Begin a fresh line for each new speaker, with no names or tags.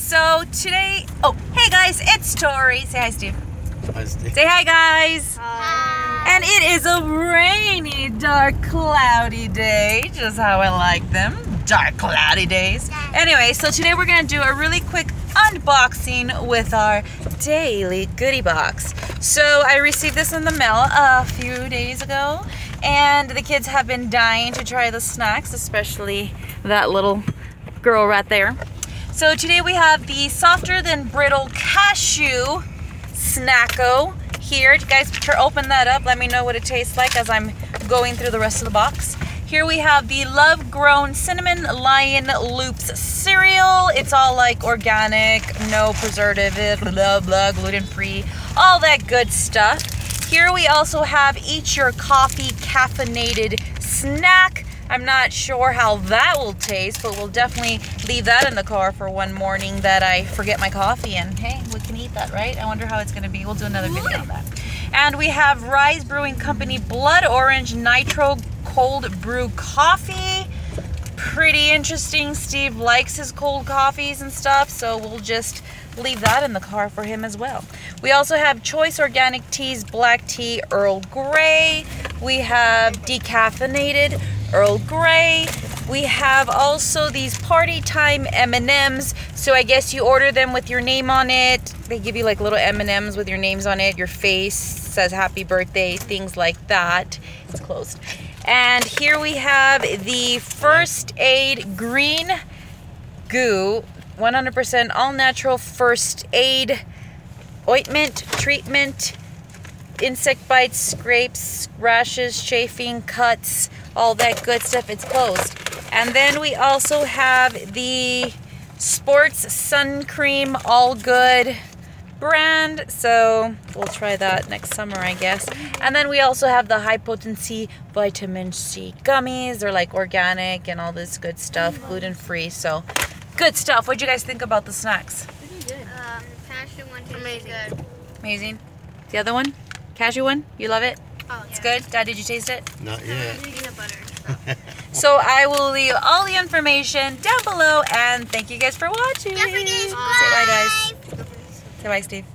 So today, oh, hey guys, it's Tori. Say hi, Steve.
Hi, Steve.
Say hi, guys.
Hi.
And it is a rainy, dark, cloudy day, just how I like them. Dark, cloudy days. Anyway, so today we're gonna do a really quick unboxing with our daily goodie box. So I received this in the mail a few days ago, and the kids have been dying to try the snacks, especially that little girl right there. So today we have the softer than brittle cashew snacko here. You guys open that up, let me know what it tastes like as I'm going through the rest of the box. Here we have the Love Grown Cinnamon Lion Loops cereal. It's all like organic, no preservative, blah blah, gluten-free, all that good stuff. Here we also have Eat Your Coffee caffeinated snack. I'm not sure how that will taste, but we'll definitely leave that in the car for one morning that I forget my coffee, and hey, we can eat that, right? I wonder how it's gonna be. We'll do another video on that. And we have Rise Brewing Company Blood Orange Nitro Cold Brew Coffee. Pretty interesting. Steve likes his cold coffees and stuff, so we'll just leave that in the car for him as well. We also have Choice Organic Teas Black Tea Earl Grey. We have decaffeinated Earl Grey. We have also these Party Time M&Ms. So I guess you order them with your name on it. They give you like little M&Ms with your names on it. Your face says happy birthday, things like that. It's closed. And here we have the First Aid Green Goo, 100% all natural first aid ointment treatment. Insect bites, scrapes, rashes, chafing, cuts, all that good stuff. It's closed. And then we also have the Sports Sun Cream All Good brand. So we'll try that next summer, I guess. And then we also have the High Potency Vitamin C gummies. They're like organic and all this good stuff, gluten-free. So good stuff. What'd you guys think about the snacks?
Pretty good. The cashew one tastes good.
Amazing. The other one? Cashew one? You love it?
Oh, yeah.
It's good? Dad, did you taste it?
Not yet.
Peanut butter.
So I will leave all the information down below, and thank you guys for watching.
Don't forget to
Say bye, guys. Say bye, Steve.